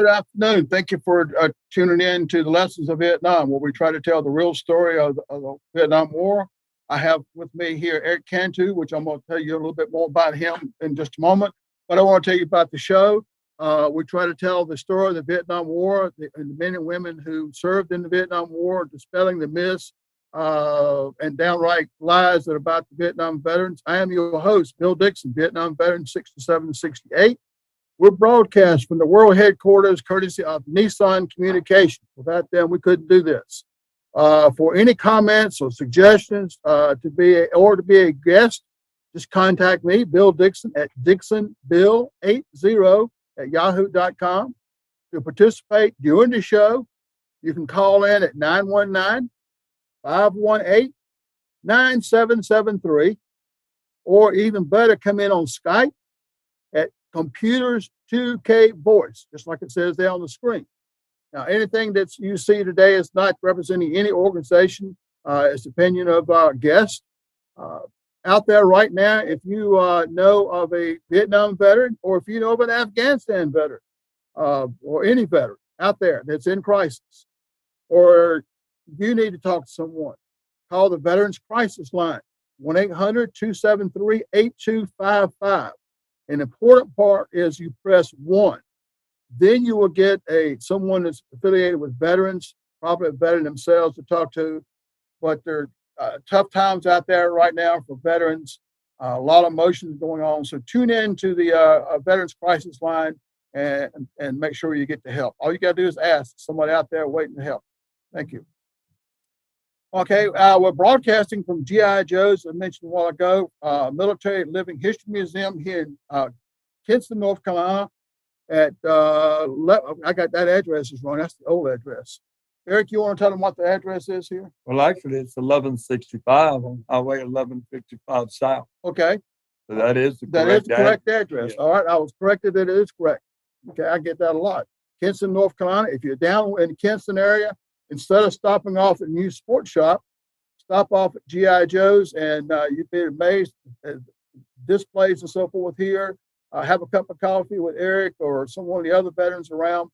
Good afternoon. Thank you for tuning in to the Lessons of Vietnam, where we try to tell the real story of the Vietnam War. I have with me here Eric Cantu, which I'm going to tell you a little bit more about him in just a moment. But I want to tell you about the show. We try to tell the story of the Vietnam War and the men and women who served in the Vietnam War, dispelling the myths and downright lies that are about the Vietnam veterans. I am your host, Bill Dixon, Vietnam veteran 67 68. We're broadcast from the world headquarters courtesy of Nissan Communications. Without them, we couldn't do this. For any comments or suggestions to be a guest, just contact me, Bill Dixon, at dixonbill80@yahoo.com. To participate during the show, you can call in at 919-518-9773, or even better, come in on Skype at Computers 2K Voice, just like it says there on the screen. Now, anything that you see today is not representing any organization. It's the opinion of our guest. Out there right now, if you know of a Vietnam veteran, or if you know of an Afghanistan veteran, or any veteran out there that's in crisis, or you need to talk to someone, call the Veterans Crisis Line, 1-800-273-8255. An important part is you press 1. Then you will get someone that's affiliated with veterans, probably a veteran themselves, to talk to. But there are tough times out there right now for veterans. A lot of emotions going on. So tune in to the Veterans Crisis Line and make sure you get the help. All you got to do is ask somebody out there waiting to help. Thank you. Okay, we're broadcasting from G.I. Joe's, I mentioned a while ago, Military Living History Museum here in Kinston, North Carolina. I got that address is wrong. That's the old address. Eric, you want to tell them what the address is here? Well, actually, it's 1165 on Highway 1155 South. Okay. So that is the correct address. Yeah. All right, I was corrected that it is correct. Okay, I get that a lot. Kinston, North Carolina. If you're down in the Kinston area, instead of stopping off at New Sports Shop, stop off at G.I. Joe's, and you'd be amazed at displays and so forth here. Have a cup of coffee with Eric or some of the other veterans around.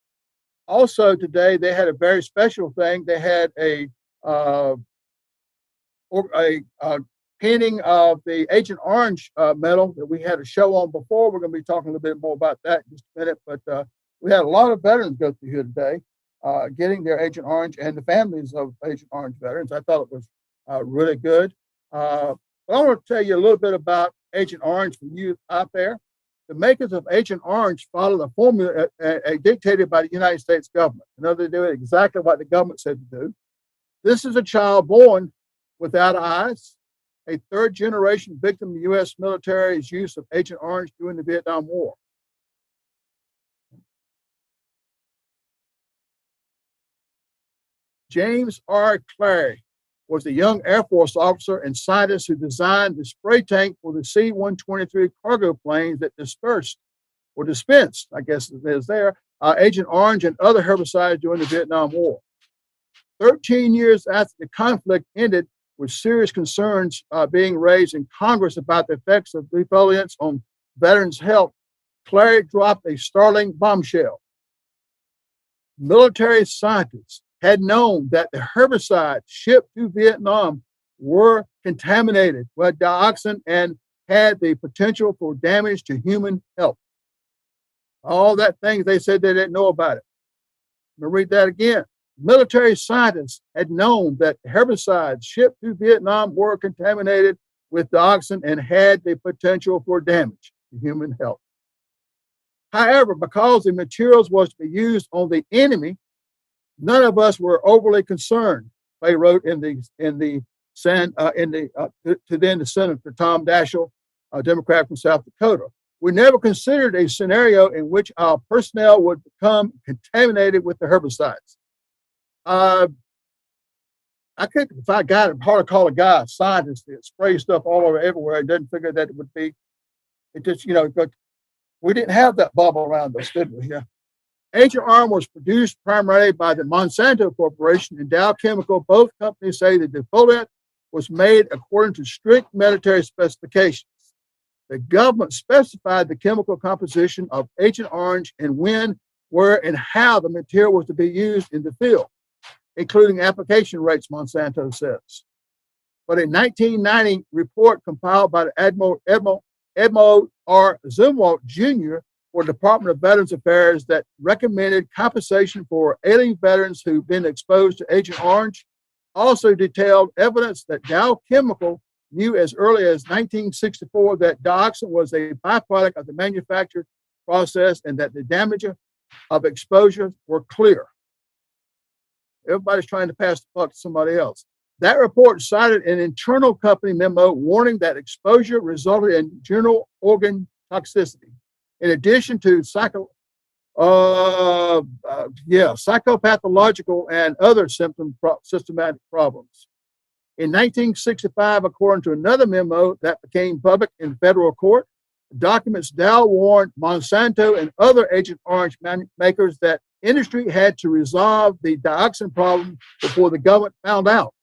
Also today, they had a very special thing. They had a painting of the Agent Orange medal that we had a show on before. We're going to be talking a little bit more about that in just a minute, but we had a lot of veterans go through here today. Getting their Agent Orange and the families of Agent Orange veterans. I thought it was really good. But I want to tell you a little bit about Agent Orange for you out there. The makers of Agent Orange followed a formula dictated by the United States government. In other words, they did exactly what the government said to do. This is a child born without eyes, a third-generation victim of the U.S. military's use of Agent Orange during the Vietnam War. James R. Clary was a young Air Force officer and scientist who designed the spray tank for the C-123 cargo planes that dispensed, I guess it is there, Agent Orange and other herbicides during the Vietnam War. 13 years after the conflict ended, with serious concerns being raised in Congress about the effects of defoliants on veterans' health, Clary dropped a startling bombshell. Military scientists had known that the herbicides shipped to Vietnam were contaminated with dioxin and had the potential for damage to human health. All that things they said they didn't know about it. I'm going to read that again. Military scientists had known that herbicides shipped to Vietnam were contaminated with dioxin and had the potential for damage to human health. However, because the materials was to be used on the enemy, none of us were overly concerned. They wrote to then the Senator Tom Daschle, a Democrat from South Dakota. We never considered a scenario in which our personnel would become contaminated with the herbicides. I could, if I got it, hard to call a guy a scientist that sprays stuff all over everywhere. I didn't figure that it would be. It just, but we didn't have that bubble around us, did we? Yeah. Agent Orange was produced primarily by the Monsanto Corporation and Dow Chemical. Both companies say the defoliant was made according to strict military specifications. The government specified the chemical composition of Agent Orange and when where and how the material was to be used in the field, including application rates, Monsanto says. But a 1990 report compiled by Edmo R. Zumwalt Jr. for the Department of Veterans Affairs that recommended compensation for alien veterans who've been exposed to Agent Orange also detailed evidence that Dow Chemical knew as early as 1964 that dioxin was a byproduct of the manufacture process and that the damages of exposure were clear. Everybody's trying to pass the buck to somebody else. That report cited an internal company memo warning that exposure resulted in general organ toxicity, in addition to psychopathological and other systematic problems. In 1965, according to another memo that became public in federal court, documents Dow warned Monsanto and other Agent Orange makers that industry had to resolve the dioxin problem before the government found out.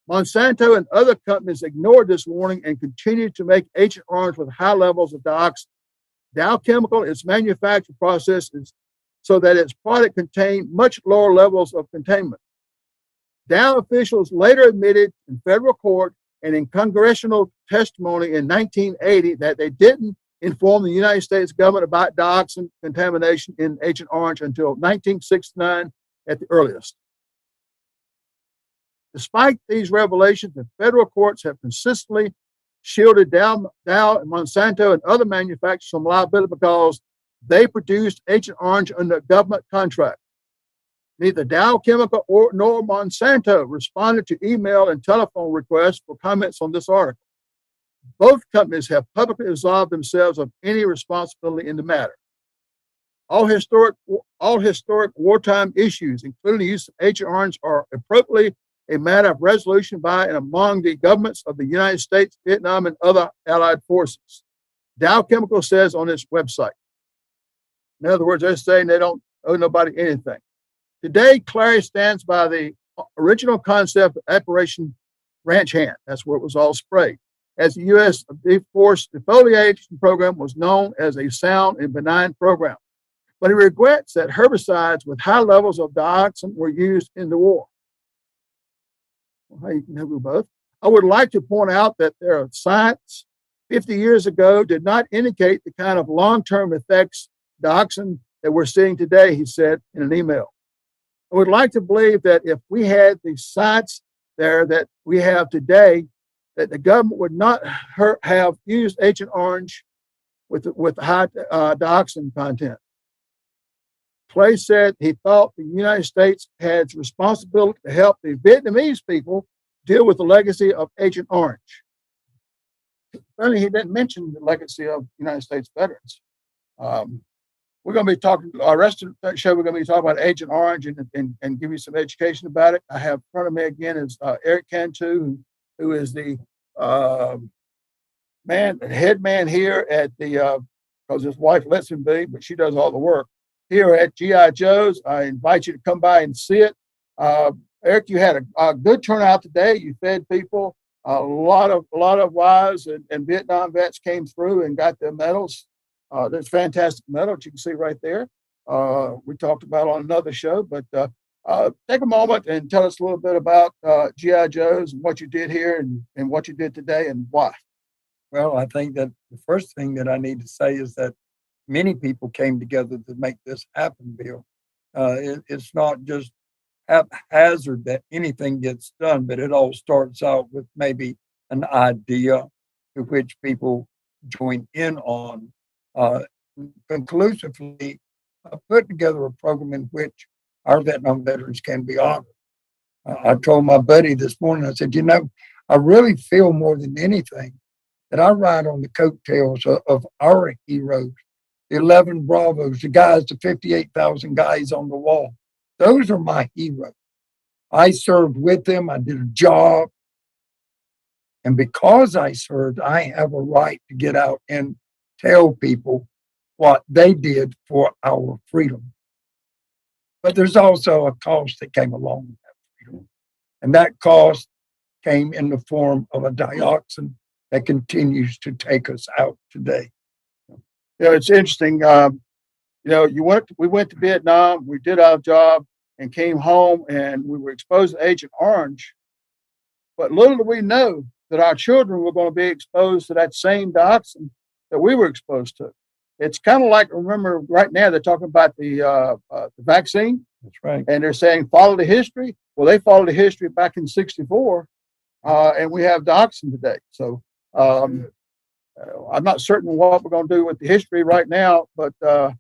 Monsanto and other companies ignored this warning and continued to make Agent Orange with high levels of dioxin. Dow Chemical, its manufacturing process is so that its product contained much lower levels of containment. Dow officials later admitted in federal court and in congressional testimony in 1980 that they didn't inform the United States government about dioxin contamination in Agent Orange until 1969 at the earliest. Despite these revelations, the federal courts have consistently shielded Dow and Monsanto and other manufacturers from liability because they produced Agent Orange under government contract. Neither Dow Chemical nor Monsanto responded to email and telephone requests for comments on this article. Both companies have publicly absolved themselves of any responsibility in the matter. All historic wartime issues, including the use of Agent Orange, are appropriately a matter of resolution by and among the governments of the United States, Vietnam, and other allied forces. Dow Chemical says on its website. In other words, they're saying they don't owe nobody anything. Today, Clary stands by the original concept of Operation Ranch Hand. That's where it was all sprayed. As the U.S. Force defoliation program was known as a sound and benign program. But he regrets that herbicides with high levels of dioxin were used in the war. Well, you can have both. I would like to point out that their science 50 years ago did not indicate the kind of long-term effects dioxin that we're seeing today, he said in an email. I would like to believe that if we had the science there that we have today, that the government would not have used Agent Orange with high dioxin content. Clay said he thought the United States had responsibility to help the Vietnamese people deal with the legacy of Agent Orange. Apparently, he didn't mention the legacy of United States veterans. We're going to be talking, our rest of the show, we're going to be talking about Agent Orange and give you some education about it. I have in front of me again is Eric Cantu, who is the head man here at the, because his wife lets him be, but she does all the work. Here at GI Joe's, I invite you to come by and see it. Eric, you had a good turnout today. You fed people. A lot of wives and Vietnam vets came through and got their medals. There's fantastic medals you can see right there. We talked about on another show, but take a moment and tell us a little bit about GI Joe's and what you did here and what you did today and why. Well, I think that the first thing that I need to say is that many people came together to make this happen, Bill. It's not just haphazard that anything gets done, but it all starts out with maybe an idea to which people join in on. Conclusively, put together a program in which our Vietnam veterans can be honored. I told my buddy this morning, I said, I really feel more than anything that I ride on the coattails of our heroes, the 11 Bravos, the guys, the 58,000 guys on the wall. Those are my heroes. I served with them. I did a job. And because I served, I have a right to get out and tell people what they did for our freedom. But there's also a cost that came along with that freedom. And that cost came in the form of a dioxin that continues to take us out today. It's interesting. You know, we went to Vietnam, we did our job and came home and we were exposed to Agent Orange. But little do we know that our children were going to be exposed to that same dioxin that we were exposed to. It's kind of like, remember, right now they're talking about the vaccine. That's right. And they're saying follow the history. Well, they followed the history back in '64, and we have dioxin today. So I'm not certain what we're going to do with the history right now, but the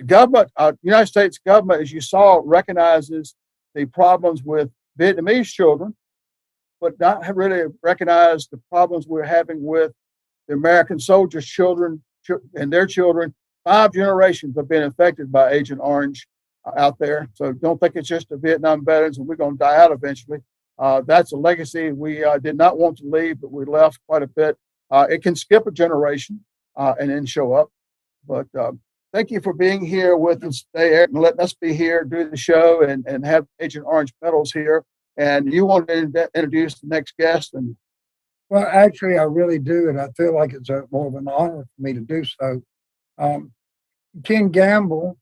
government, United States government, as you saw, recognizes the problems with Vietnamese children, but not really recognize the problems we're having with the American soldiers' children and their children. 5 generations have been affected by Agent Orange out there. So don't think it's just the Vietnam veterans and we're going to die out eventually. That's a legacy we did not want to leave, but we left quite a bit. It can skip a generation and then show up. But thank you for being here with us today, Eric, and letting us be here, do the show, and have Agent Orange medals here. And you want to introduce the next guest? And Well, actually, I really do, and I feel like it's more of an honor for me to do so. Ken Gamble,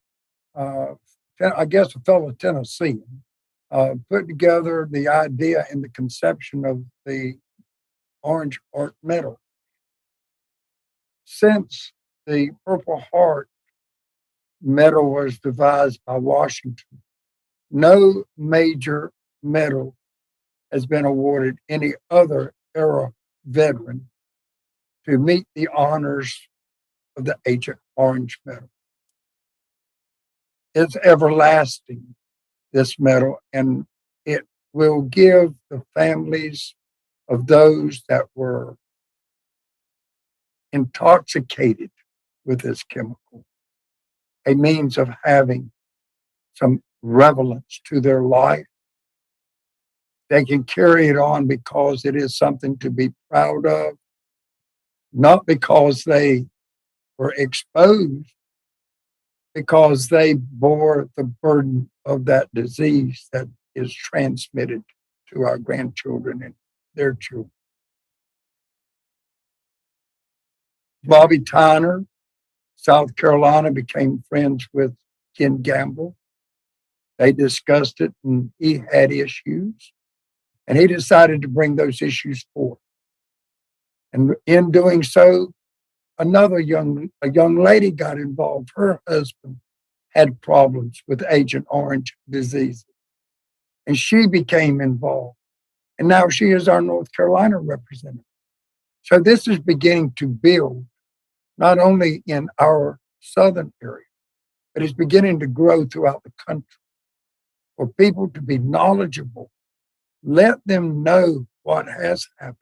I guess a fellow Tennessean, put together the idea and the conception of the Orange Heart Medal. Since the Purple Heart Medal was devised by Washington, no major medal has been awarded any other era veteran to meet the honors of the Agent Orange Medal. It's everlasting, this medal, and it will give the families of those that were intoxicated with this chemical a means of having some relevance to their life. They can carry it on because it is something to be proud of, not because they were exposed, because they bore the burden of that disease that is transmitted to our grandchildren and their children. Bobby Tyner, South Carolina, became friends with Ken Gamble. They discussed it and he had issues. And he decided to bring those issues forth. And in doing so, a young lady got involved. Her husband had problems with Agent Orange disease. And she became involved. And now she is our North Carolina representative. So this is beginning to build, not only in our southern area, but it's beginning to grow throughout the country for people to be knowledgeable. Let them know what has happened.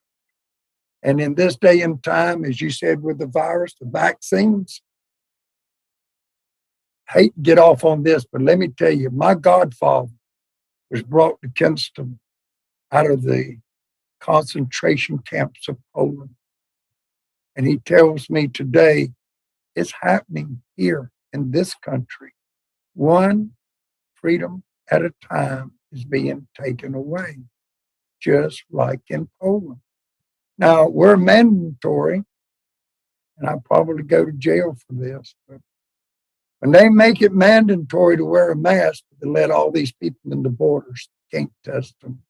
And in this day and time, as you said, with the virus, the vaccines, hate to get off on this, but let me tell you, my godfather was brought to Kinston out of the concentration camps of Poland. And he tells me today, it's happening here in this country. One freedom at a time is being taken away, just like in Poland. Now, we're mandatory, and I'll probably go to jail for this, but when they make it mandatory to wear a mask, they let all these people in the borders, can't test them.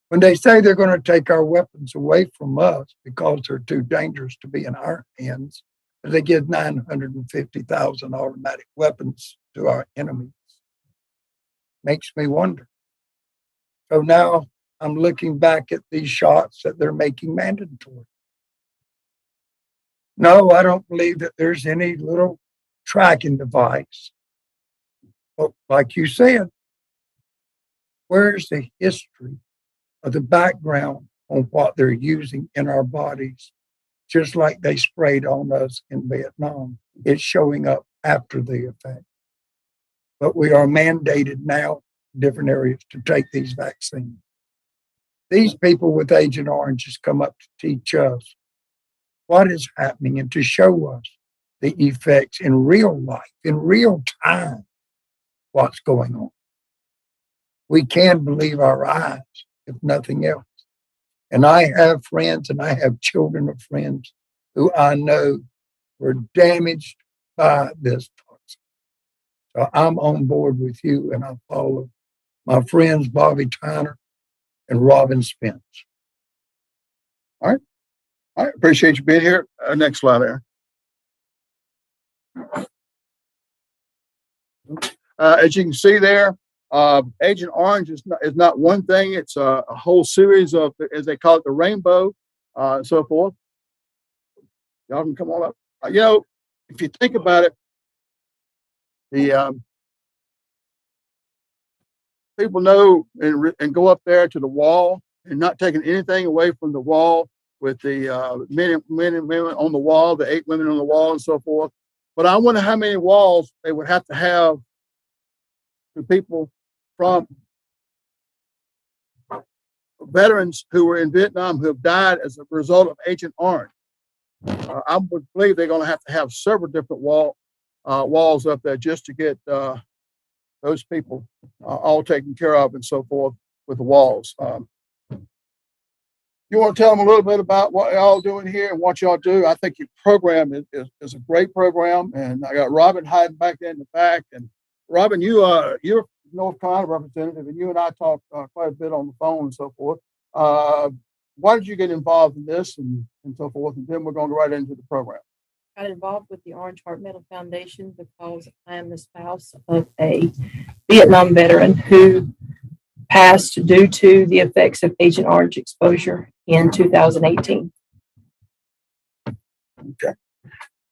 When they say they're going to take our weapons away from us because they're too dangerous to be in our hands, they give 950,000 automatic weapons to our enemies. Makes me wonder. So now I'm looking back at these shots that they're making mandatory. No, I don't believe that there's any little tracking device. But like you said, where's the history of the background on what they're using in our bodies? Just like they sprayed on us in Vietnam, it's showing up after the effect. But we are mandated now in different areas to take these vaccines. These people with Agent Orange has come up to teach us what is happening and to show us the effects in real life, in real time, what's going on. We can believe our eyes, if nothing else. And I have friends and I have children of friends who I know were damaged by this. So I'm on board with you, and I follow my friends Bobby Tyner and Robin Spence. All right. Appreciate you being here. Next slide there. As you can see there, Agent Orange is not one thing. It's a whole series of, as they call it, the rainbow, and so forth. Y'all can come on up. If you think about it, the people know and go up there to the wall and not taking anything away from the wall with the men and women on the wall, the 8 women on the wall, and so forth. But I wonder how many walls they would have to have to people from veterans who were in Vietnam who have died as a result of Agent Orange. I would believe they're going to have several different walls up there just to get those people all taken care of and so forth with the walls. You want to tell them a little bit about what y'all doing here and what y'all do? I think your program is a great program, and I got Robin hiding back there in the back. And Robin, you're North Carolina representative, and you and I talked quite a bit on the phone and so forth. Why did you get involved in this and so forth? And then we're going to go right into the program. Got involved with the Orange Heart Medal Foundation because I am the spouse of a Vietnam veteran who passed due to the effects of Agent Orange exposure in 2018. Okay.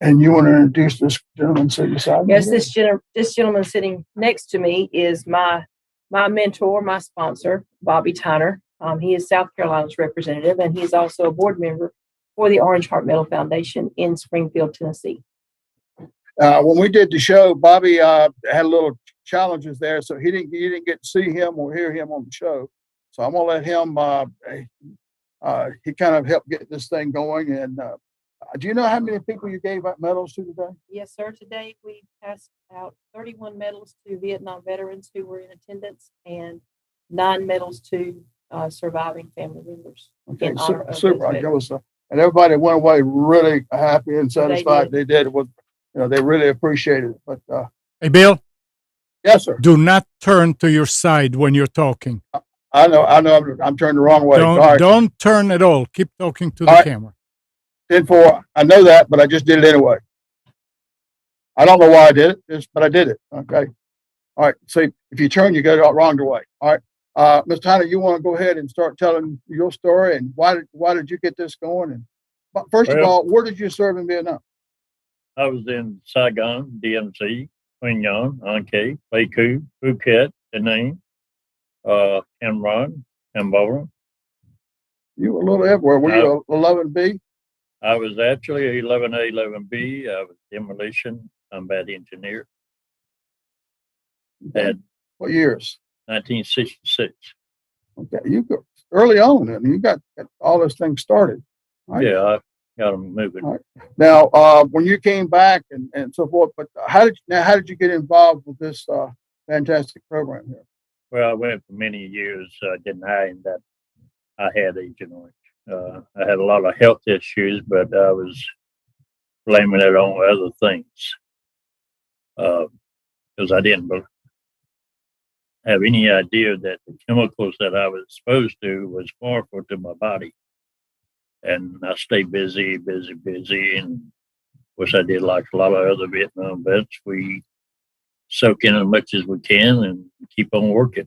And you want to introduce this gentleman sitting beside me? Yes, this gentleman sitting next to me is my mentor, my sponsor, Bobby Tyner. He is South Carolina's representative, and he is also a board member for the Orange Heart Medal Foundation in Springfield, Tennessee. When we did the show, Bobby had a little challenges there, so you didn't get to see him or hear him on the show. So I'm gonna let him. He kind of helped get this thing going. And do you know how many people you gave out medals to today? Yes, sir. Today we passed out 31 medals to Vietnam veterans who were in attendance and 9 medals to surviving family members. Okay, super. And everybody went away really happy and satisfied. They did. It was, they really appreciated it. But hey, Bill. Yes, sir. Do not turn to your side when you're talking. I know. I'm turned the wrong way. Don't turn at all. Keep talking to the camera. 10-4. I know that, but I just did it anyway. I don't know why I did it, but I did it. Okay. All right. See, if you turn, you go the wrong way. All right. Ms. Tyner, you want to go ahead and start telling your story and why did you get this going? And first of all, where did you serve in Vietnam? I was in Saigon, DMZ, Quy Nhon, An Khê, Pleiku, Phuket, Da Nang, Cam Ranh, Cambodia. You were a little everywhere. Were you 11B? I was actually 11A, 11B. I was demolition combat engineer. At what years? 1966. Okay, you go early on, and you got all this thing started. Right? Yeah, I got them moving. Right. Now, when you came back and so forth, but how did you get involved with this fantastic program here? Well, I went for many years denying that I had Agent Orange. I had a lot of health issues, but I was blaming it on other things because I didn't have any idea that the chemicals that I was exposed to was harmful to my body. And I stayed busy, and of course I did like a lot of other Vietnam vets. We soak in as much as we can and keep on working,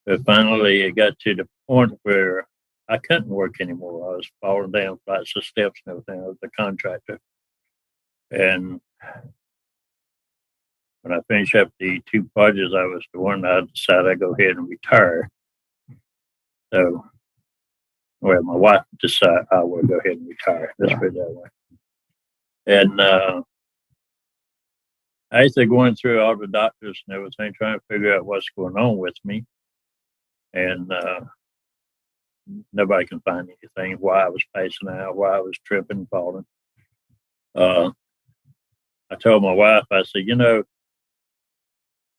But finally it got to the point where I couldn't work anymore. I was falling down flights of steps and everything. I was a contractor. And when I finished up the 2 projects I was doing, I decided I'd go ahead and retire. So, well, my wife decided I would go ahead and retire. Let's put it that way. And I used to going through all the doctors and everything, trying to figure out what's going on with me. And nobody can find anything, why I was passing out, why I was tripping, falling. I told my wife, I said,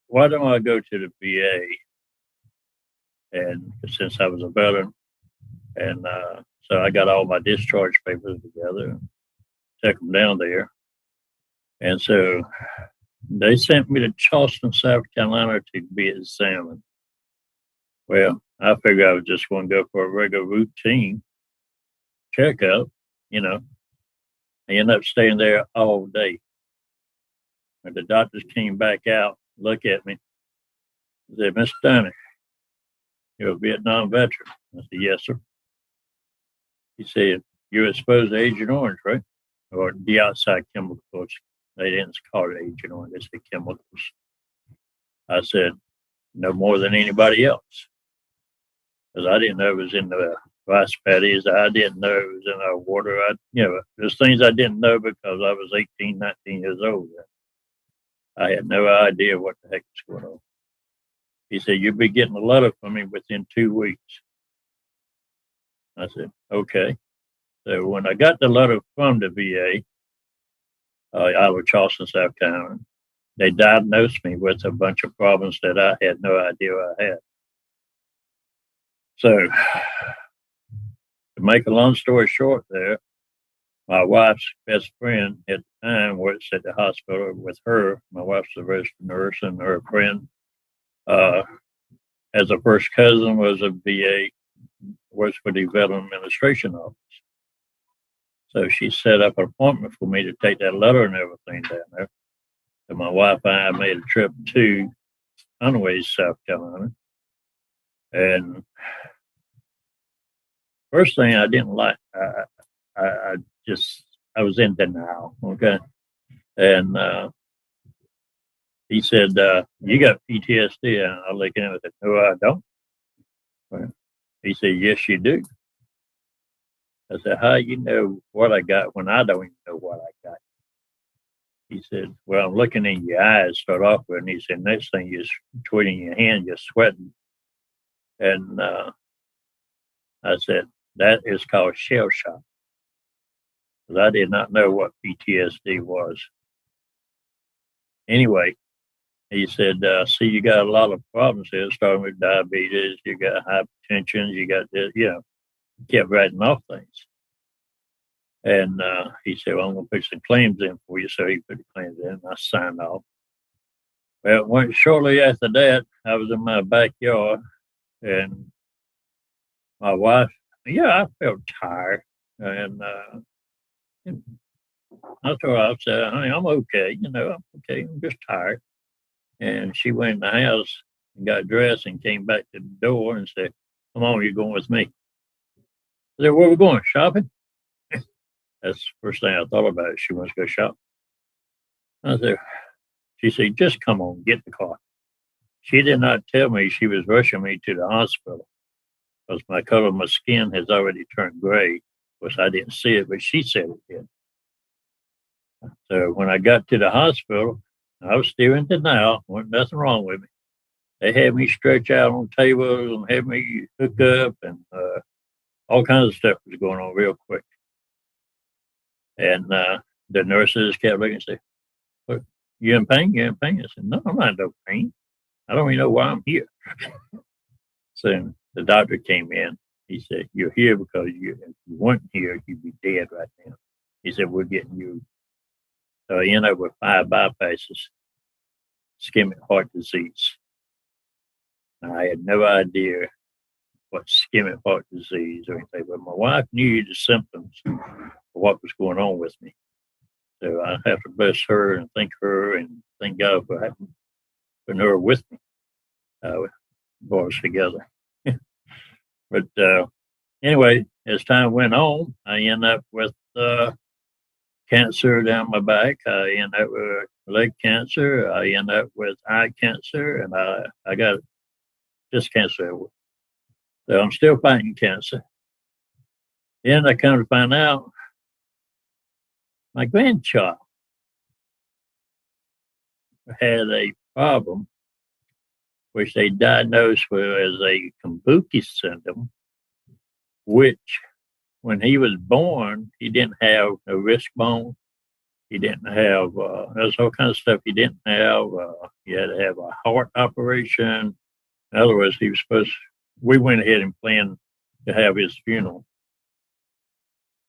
why don't I go to the VA? And since I was a veteran, and so I got all my discharge papers together, and took them down there. And so they sent me to Charleston, South Carolina to be examined. Well, I figured I was just going to go for a regular routine checkup, you know. I ended up staying there all day. And the doctors came back out, look at me, said, Mr. Dunner, you're a Vietnam veteran. I said, yes, sir. He said, you're exposed to Agent Orange, right? Or dioxide chemicals. They didn't call it Agent Orange, they said chemicals. I said, no more than anybody else. Because I didn't know it was in the rice paddies. I didn't know it was in our water. There's things I didn't know because I was 18, 19 years old. I had no idea what the heck was going on. He said, you'll be getting a letter from me within 2 weeks. I said, okay. So when I got the letter from the VA, out of Charleston, South Carolina, they diagnosed me with a bunch of problems that I had no idea I had. So to make a long story short there, my wife's best friend at the time works at the hospital with her. My wife's a registered nurse, and her friend, as a first cousin, was a VA, works for the Veteran Administration Office. So she set up an appointment for me to take that letter and everything down there. So my wife and I made a trip to Conway, South Carolina. And first thing I didn't like, I was in denial. Okay. And he said, you got PTSD. And I looked at him and said, no, I don't. Well, he said, yes, you do. I said, how you know what I got when I don't even know what I got? He said, well, I'm looking in your eyes, start off with. And he said, next thing you're twitching your hand, you're sweating. And I said, that is called shell shock. Because I did not know what PTSD was. Anyway, he said, see, you got a lot of problems here, starting with diabetes, you got hypertension, you got this, kept writing off things. And he said, well, I'm going to put some claims in for you. So he put the claims in, and I signed off. Well, shortly after that, I was in my backyard, and my wife, I felt tired. And I told her, I said, honey, I'm okay. I'm okay. I'm just tired. And she went in the house and got dressed and came back to the door and said, come on, you're going with me. I said, where are we going? Shopping? That's the first thing I thought about. She wants to go shop. She said, just come on, get the car. She did not tell me she was rushing me to the hospital because my color of my skin has already turned gray. Of course, I didn't see it, but she said it did. So when I got to the hospital, I was still in denial. Wasn't nothing wrong with me. They had me stretch out on tables and had me hook up, and all kinds of stuff was going on real quick. And the nurses kept looking and said, look, you in pain? You in pain? I said, no, I'm not in no pain. I don't even know why I'm here. So the doctor came in. He said, you're here because if you weren't here, you'd be dead right now. He said, we're getting you. So I ended up with 5 bypasses, ischemic heart disease. I had no idea what ischemic heart disease or anything, but my wife knew the symptoms of what was going on with me. So I have to bless her and thank God for putting her with me. Brought us together. But anyway, as time went on, I ended up with cancer down my back. I ended up with leg cancer. I ended up with eye cancer, and I got just cancer. So I'm still fighting cancer. Then I come to find out my grandchild had a problem, which they diagnosed with as a Kabuki syndrome, which when he was born, he didn't have no wrist bone. He didn't have, there's all kinds of stuff he didn't have. He had to have a heart operation. In other words, we went ahead and planned to have his funeral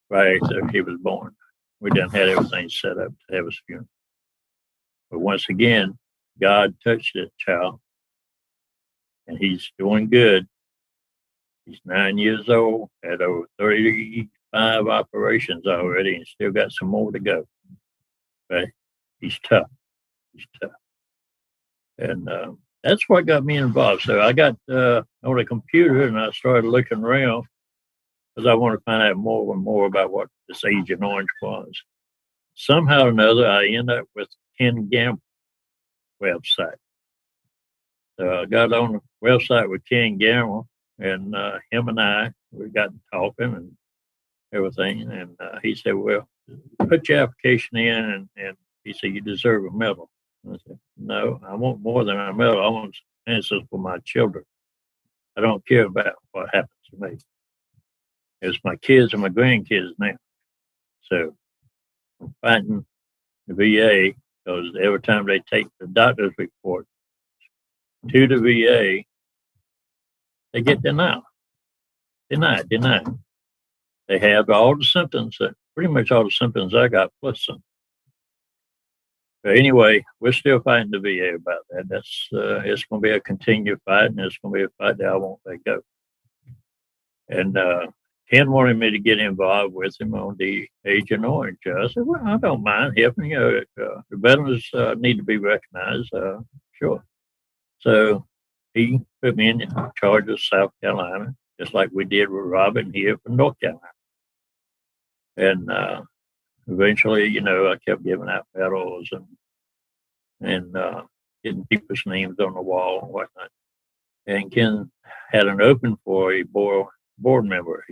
right after he was born. We done had everything set up to have his funeral. But once again, God touched that child, and he's doing good. He's 9 years old, had over 35 operations already, and still got some more to go. But he's tough. He's tough. And that's what got me involved. So I got on the computer and I started looking around because I want to find out more and more about what this Agent Orange was. Somehow or another, I end up with Ken Gamble website. So I got on the website with Ken Gamble, and him and I, we got talking and everything. And he said, well, put your application in, and he said, you deserve a medal. And I said, no, I want more than a medal. I want answers for my children. I don't care about what happens to me. It's my kids and my grandkids now. So I'm fighting the VA because every time they take the doctor's report to the VA, they get denied. They have all the symptoms, pretty much all the symptoms I got, plus some. But anyway, we're still fighting the VA about that. That's it's going to be a continued fight, and it's going to be a fight that I won't let go. And Ken wanted me to get involved with him on the Agent Orange. I said, well, I don't mind helping. The veterans need to be recognized. Sure. So he put me in charge of South Carolina, just like we did with Robin here from North Carolina. And eventually, I kept giving out medals and getting people's names on the wall and whatnot. And Ken had an open for a board member.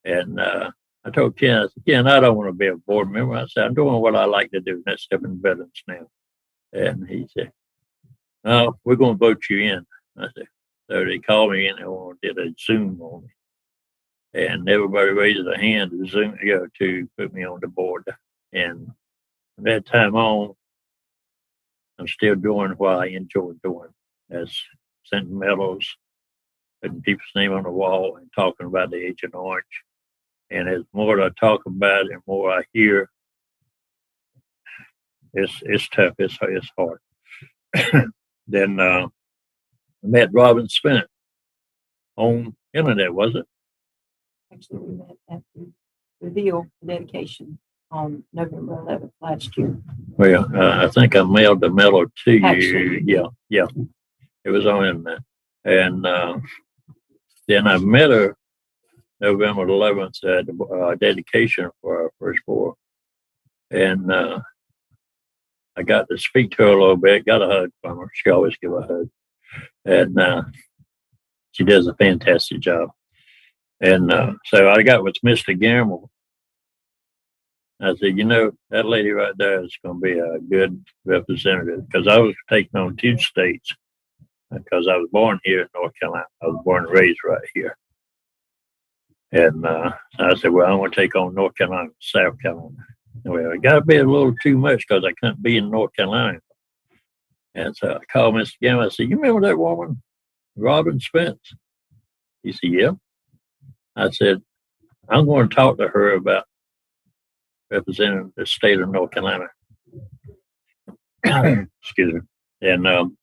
And I told Ken, I said, Ken, I don't want to be a board member. I said, I'm doing what I like to do, and that's helping veterans now. And he said, no, we're going to vote you in. I said, so they called me in and did a Zoom on me. And everybody raised their hand to Zoom, to put me on the board. And from that time on, I'm still doing what I enjoy doing. That's sending medals, putting people's name on the wall, and talking about the Agent Orange. And as more I talk about it and more I hear, it's tough. It's hard. Then I met Robin Spence on internet, was it? Actually, we met at the reveal the dedication on November 11th last year. Well, I think I mailed the medal to you. Actually. Yeah. It was on internet. And then I met her November 11th at the dedication for our first war. And I got to speak to her a little bit, got a hug from her. She always give a hug. And she does a fantastic job. And so I got with Mr. Gamble. I said, that lady right there is going to be a good representative, because I was taking on 2 states, because I was born here in North Carolina. I was born and raised right here. And I said, well, I want to take on North Carolina, South Carolina. Well, it got to be a little too much because I couldn't be in North Carolina. And so I called Mr. Gamble. I said, you remember that woman, Robin Spence? He said, yeah. I said, I'm going to talk to her about representing the state of North Carolina. Excuse me. And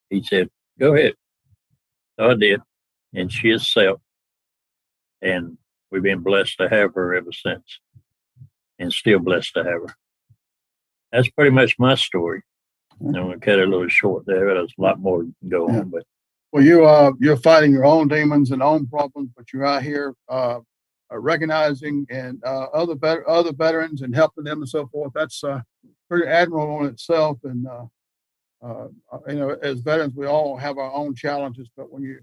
he said, go ahead. So I did. And she is self. And we've been blessed to have her ever since. And still blessed to have her. That's pretty much my story. I'm going to cut it a little short there. There's a lot more to go on, but Well, you're fighting your own demons and own problems, but you're out here recognizing and other veterans and helping them and so forth. That's pretty admirable in itself. And as veterans, we all have our own challenges, but when you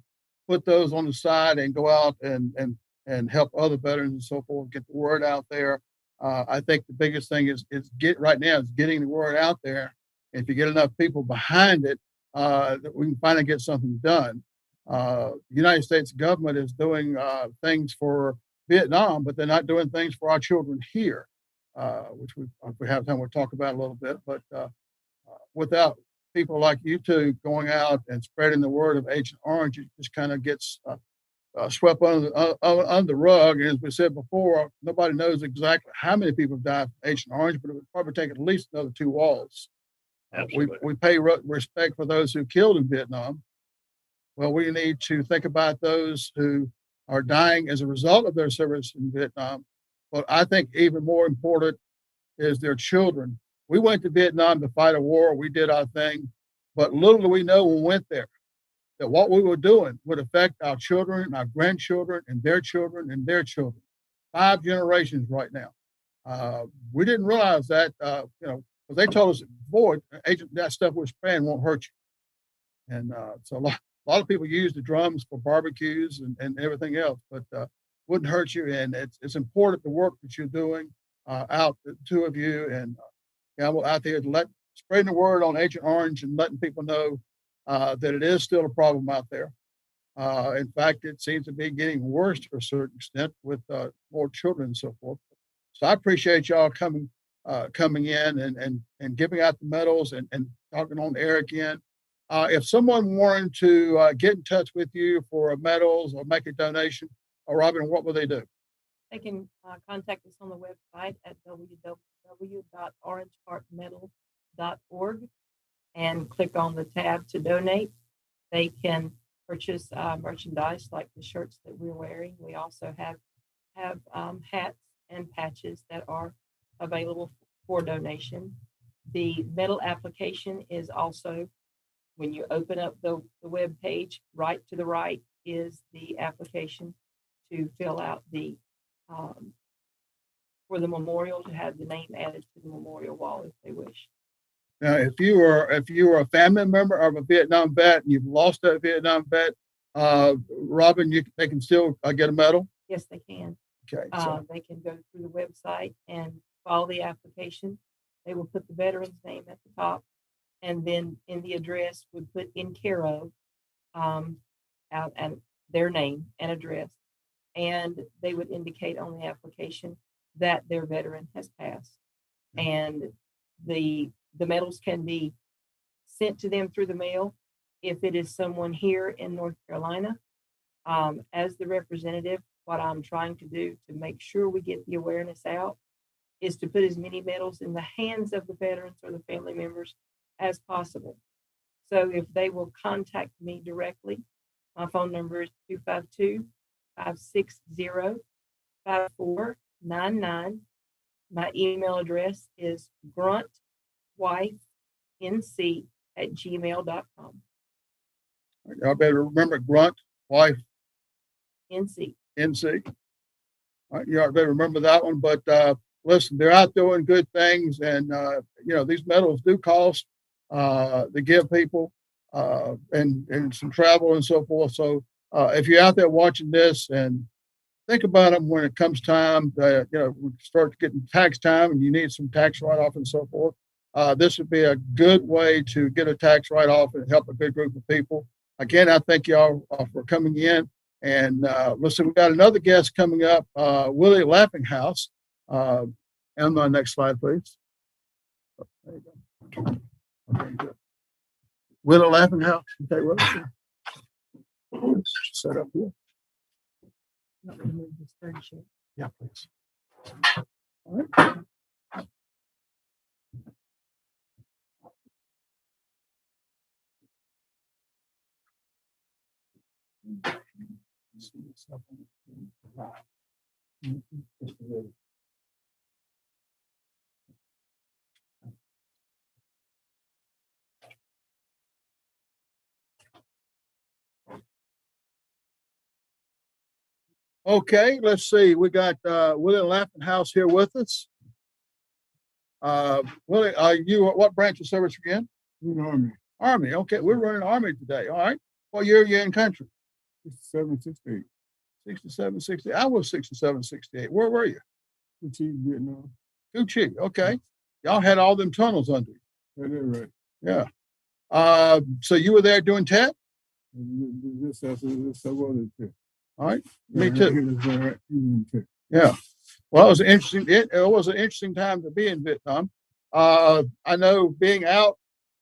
put those on the side and go out and help other veterans and so forth, get the word out there. I think the biggest thing is getting the word out there. If you get enough people behind it, that we can finally get something done. The United States government is doing things for Vietnam, but they're not doing things for our children here, which if we have time, we'll talk about a little bit. But without people like you two going out and spreading the word of Agent Orange, it just kind of gets swept under the rug. And as we said before, nobody knows exactly how many people have died from Agent Orange, but it would probably take at least another 2 wars. Absolutely. We pay respect for those who killed in Vietnam. Well, we need to think about those who are dying as a result of their service in Vietnam. But I think even more important is their children. We went to Vietnam to fight a war. We did our thing. But little do we know when we went there that what we were doing would affect our children, our grandchildren, and their children, and their children. 5 generations right now. We didn't realize that, because they told us before, agent, that stuff we're spraying won't hurt you. And so a lot of people use the drums for barbecues and everything else, but wouldn't hurt you. And it's important the work that you're doing out, the 2 of you, and out there to spreading the word on Agent Orange and letting people know that it is still a problem out there. In fact, it seems to be getting worse to a certain extent with more children and so forth. So I appreciate y'all coming in and giving out the medals and talking on air again. If someone wanted to get in touch with you for medals or make a donation, Robin, what will they do? They can contact us on the website at www.orangeheartmedal.org and click on the tab to donate. They can purchase merchandise like the shirts that we're wearing. We also have hats and patches that are available for donation. The medal application is also, when you open up the web page, right to the right is the application to fill out the for the memorial, to have the name added to the memorial wall if they wish. Now, if you are a family member of a Vietnam vet and you've lost that Vietnam vet, Robin, they can still get a medal. Yes, they can. Okay. They can go through the website and follow the application. They will put the veteran's name at the top, and then in the address would put in care of, out and their name and address, and they would indicate on the application that their veteran has passed, and the medals can be sent to them through the mail. If it is someone here in North Carolina, as the representative, what I'm trying to do to make sure we get the awareness out is to put as many medals in the hands of the veterans or the family members as possible. So if they will contact me directly, my phone number is 252-560-5499. My email address is gruntwifenc@gmail.com. Y'all better remember Grunt Wife NC. NC. All right, you all better remember that one. But listen, they're out doing good things, and these medals do cost to give people and some travel and so forth. So if you're out there watching this, and think about them when it comes time, we start getting tax time and you need some tax write-off and so forth. This would be a good way to get a tax write-off and help a good group of people. Again, I thank y'all for coming in. And listen, we've got another guest coming up, Willie Laughinghouse. And my next slide, please. There you go. Okay, good. Willie Laughinghouse. Okay, well, set up here. Yeah, please. All right. Okay, let's see. We got Willie Laughinghouse here with us. Willie, what branch of service again? Army. Army. Okay, we're running Army today. All right. What year are you in country? 67, 68. 67, 68. I was 67, 68. Where were you? Coo Chi, Vietnam. Coo Chi. Okay. Y'all had all them tunnels under you. That is right. Yeah. So you were there doing TET? This several other too. All right. Me too. Right. Yeah. Well, it was interesting. It was an interesting time to be in Vietnam. I know being out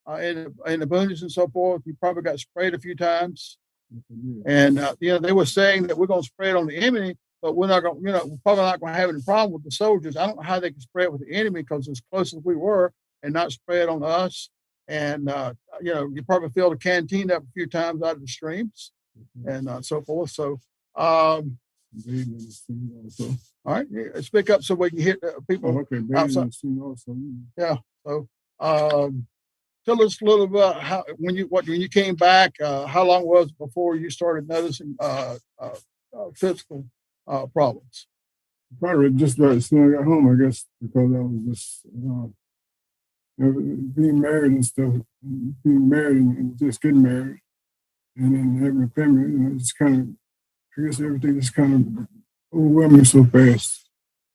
in the boonies and so forth, you probably got sprayed a few times. Yes, I did. And, they were saying that we're going to spread on the enemy, but we're not going, we're probably not going to have any problem with the soldiers. I don't know how they can spread with the enemy because as close as we were and not spread on us. And, you probably filled the canteen up a few times out of the streams and so forth. So, Bathing in the stream also. all right, speak up so we can hit people. Oh, okay, bathing in outside. the stream also. So, tell us a little about how when you came back, how long was it before you started noticing physical problems? Probably just about as soon as I got home, I guess, because I was just being married and stuff, being married and just getting married, and then having a family. It's kind of, I guess everything just kind of overwhelmed me so fast.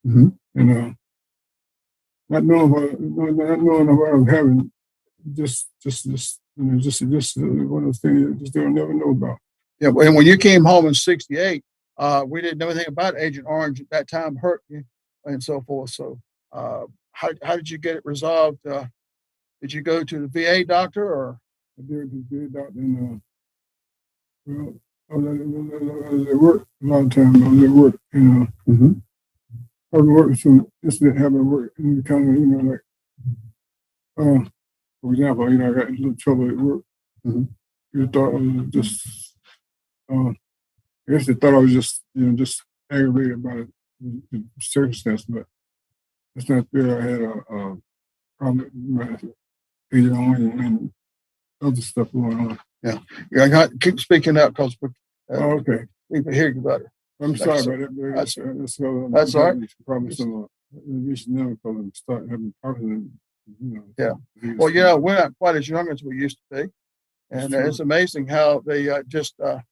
Mhm. And not knowing what I was having, just one of those things you just don't never know about. Yeah, and when you came home in '68, we didn't know anything about Agent Orange at that time, hurt you and so forth. So, how did you get it resolved? Did you go to the VA doctor or? I did the bid out and well, I was at work a lot of times. I was at work, Mhm. I was working some incident happened at work and kind of, like for example, I got in a little trouble at work. Mhm. You thought I was just I guess they thought I was just aggravated about it, the circumstance, but it's not fair. I had a problem with my agent on and other stuff going on. Yeah, I got keep speaking up because Oh, okay. we can hear you better. I'm Thank sorry you, sir. about that, but That's all right. Probably some issues now because I'm starting having problems. Yeah. disease. Well, we're not quite as young as we used to be, and That's it's amazing how they just a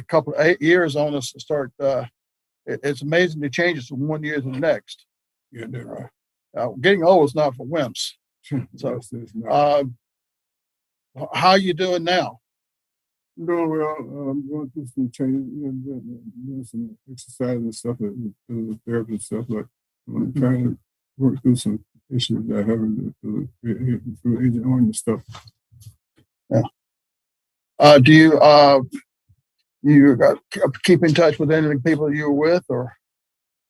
couple of 8 years on us to start. It's amazing the changes from one year to the next. Yeah, that's right. Getting old is not for wimps. So, It's not. How you doing now? I'm doing well. I'm going through some changes, doing some exercise and stuff, and therapy and stuff. But I'm trying to work through some issues that I have through Agent Orange and stuff. Do you keep in touch with any of the people you were with, or?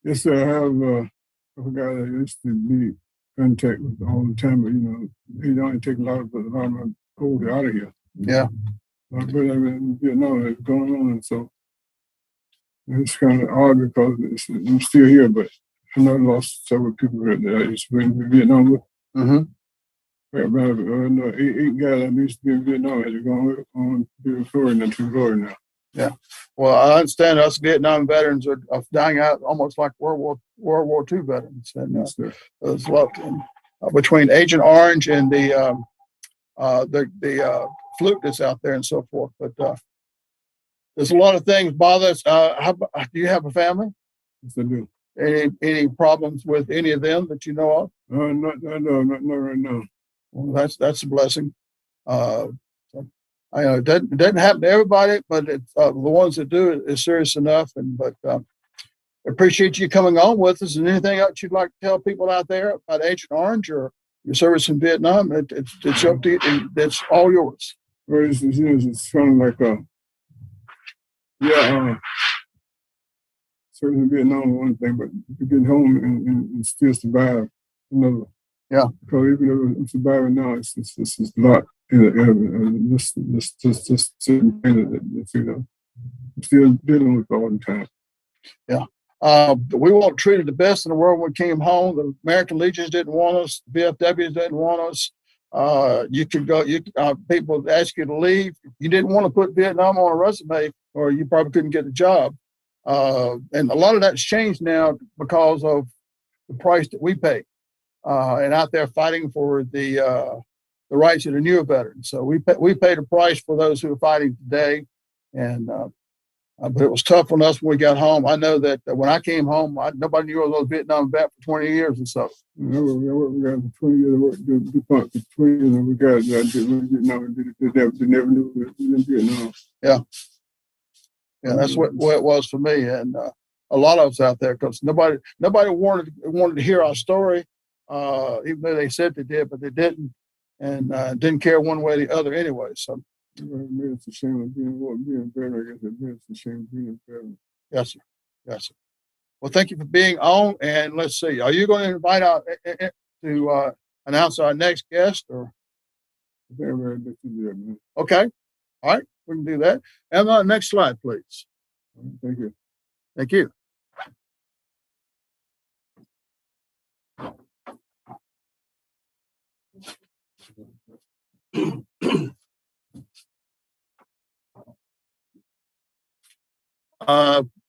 Yes, sir. I have a guy that I used to be in contact with all the time, but he only take a lot of my older out of here. Yeah. But I've been in Vietnam, it's going on, and so it's kind of odd because I'm still here, but I know I lost several people that I used to be in Vietnam with. Mm-hmm. About 8 guys I used to be in Vietnam had to go on to Florida and to Florida now. Well, I understand us Vietnam veterans are dying out almost like World War II veterans, and Yes, sir. there's a lot between Agent Orange and the fluke that's out there and so forth. But there's a lot of things bother us. Do you have a family? Yes, I do. Any problems with any of them that you know of? Not right now. Well, that's a blessing. I know it doesn't happen to everybody, but it's the ones that do it is serious enough. But appreciate you coming on with us. And anything else you'd like to tell people out there about Agent Orange or your service in Vietnam? It's up to you. It's all yours. Well, it's kind of like certainly Vietnam one thing, but to get home and still survive another. Yeah. Because even though I'm surviving now, it's a lot. Just certain things that I'm still dealing with all the time. Yeah. We weren't treated the best in the world when we came home. The American Legions didn't want us. The VFWs didn't want us. You could go. People ask you to leave. You didn't want to put Vietnam on a resume, or you probably couldn't get a job. And a lot of that's changed now because of the price that we pay, and out there fighting for the rights of the newer veterans. So we paid a price for those who are fighting today, and but it was tough on us when we got home. I know that when I came home, nobody knew I was a Vietnam vet for 20 years and so. We got for 20 years. I worked DuPont for 20 years, and we got Vietnam. They never knew we were in Vietnam. Yeah, that's what it was for me, and a lot of us out there, because nobody wanted to hear our story, even though they said they did, but they didn't, and didn't care one way or the other anyway. So It's a shame of being better. I guess it's a shame of being better. Yes, sir. Yes, sir. Well, thank you for being on. And let's see, are you going to invite to announce our next guest or? Very, very good to do that, man. Okay. All right. We can do that. Emma, next slide, please. Thank you. Thank you.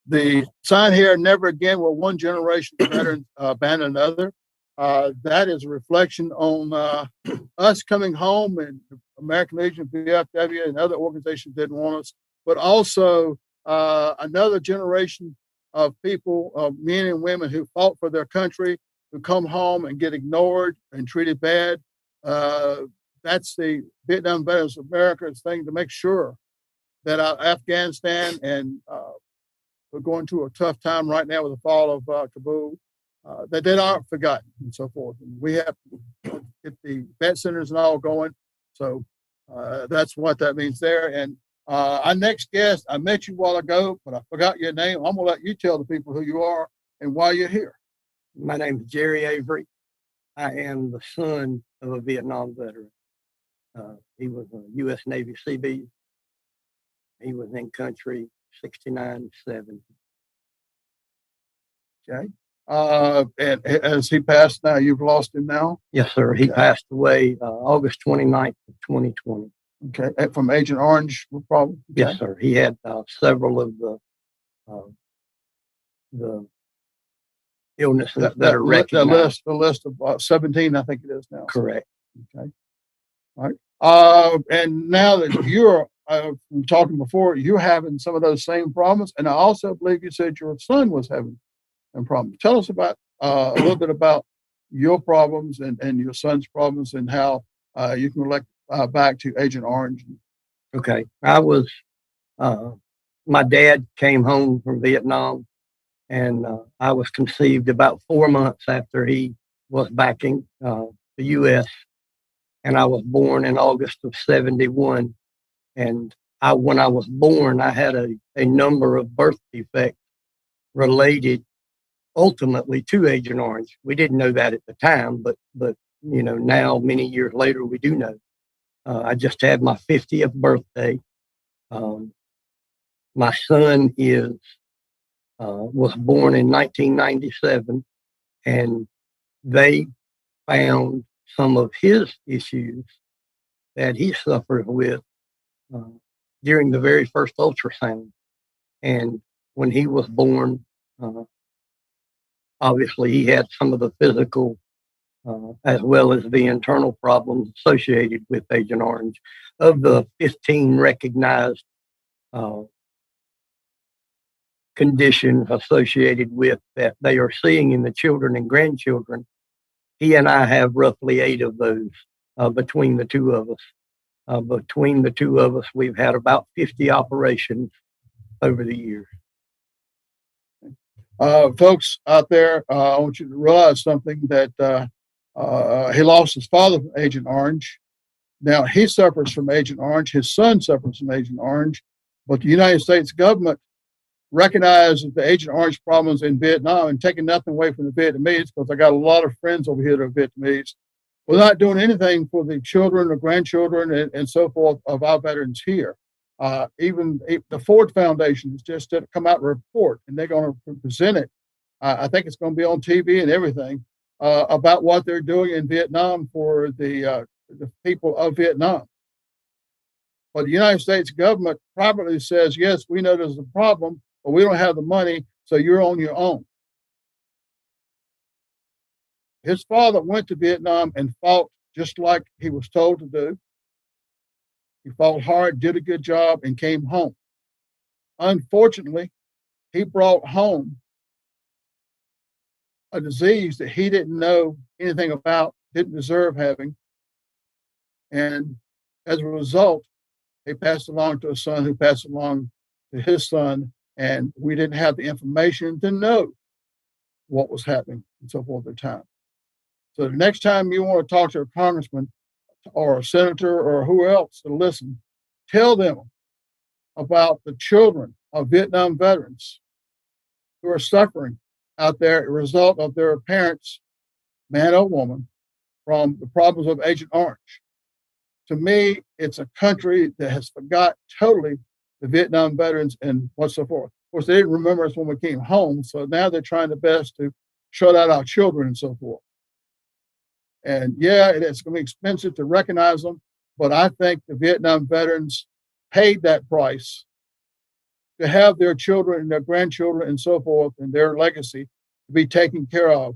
The sign here, never again will one generation of veterans abandon another. That is a reflection on us coming home, and American Legion, VFW, and other organizations didn't want us, but also another generation of people, men and women who fought for their country, who come home and get ignored and treated bad. That's the Vietnam Veterans of America's thing, to make sure that Afghanistan, and we're going through a tough time right now with the fall of Kabul, that they aren't forgotten and so forth. And we have to get the vet centers and all going. So that's what that means there. And our next guest, I met you a while ago, but I forgot your name. I'm gonna let you tell the people who you are and why you're here. My name is Jerry Avery. I am the son of a Vietnam veteran. He was a U.S. Navy Seabees. He was in country 69 7. Okay. And as he passed now, you've lost him now? Yes, sir. He Okay. passed away August 29th of 2020. Okay. From Agent Orange, problem? Okay. Yes, sir. He had several of the illnesses that are recognized. The list of 17, I think it is now. Correct. Okay. All right. And now that you're from talking before, you're having some of those same problems. And I also believe you said your son was having some problems. Tell us about a little bit about your problems and your son's problems, and how you can relate back to Agent Orange. Okay. I was, my dad came home from Vietnam, and I was conceived about 4 months after he was back in the U.S. And I was born in August of 71. And when I was born, I had a number of birth defects related ultimately to Agent Orange. We didn't know that at the time, but now, many years later, we do know. I just had my 50th birthday. My son was born in 1997, and they found some of his issues that he suffered with during the very first ultrasound. And when he was born, obviously he had some of the physical as well as the internal problems associated with Agent Orange. Of the 15 recognized conditions associated with that they are seeing in the children and grandchildren, he and I have roughly 8 of those between the two of us. Between the two of us, we've had about 50 operations over the years. Folks out there, I want you to realize something, that he lost his father from Agent Orange. Now he suffers from Agent Orange. His son suffers from Agent Orange. But the United States government recognizes the Agent Orange problems in Vietnam, and taking nothing away from the Vietnamese, because I got a lot of friends over here that are Vietnamese. We're not doing anything for the children or grandchildren and so forth of our veterans here. Even the Ford Foundation has just come out with a report, and they're going to present it. I think it's going to be on TV and everything about what they're doing in Vietnam for the people of Vietnam. But the United States government privately says, yes, we know there's a problem, but we don't have the money, so you're on your own. His father went to Vietnam and fought just like he was told to do. He fought hard, did a good job, and came home. Unfortunately, he brought home a disease that he didn't know anything about, didn't deserve having. And as a result, he passed along to a son who passed along to his son, and we didn't have the information to know what was happening and so forth at the time. So the next time you want to talk to a congressman or a senator or who else to listen, tell them about the children of Vietnam veterans who are suffering out there as a result of their parents, man or woman, from the problems of Agent Orange. To me, it's a country that has forgot totally the Vietnam veterans and what's so forth. Of course, they didn't remember us when we came home, so now they're trying their best to shut out our children and so forth. And yeah, it's going to be expensive to recognize them, but I think the Vietnam veterans paid that price to have their children and their grandchildren and so forth and their legacy to be taken care of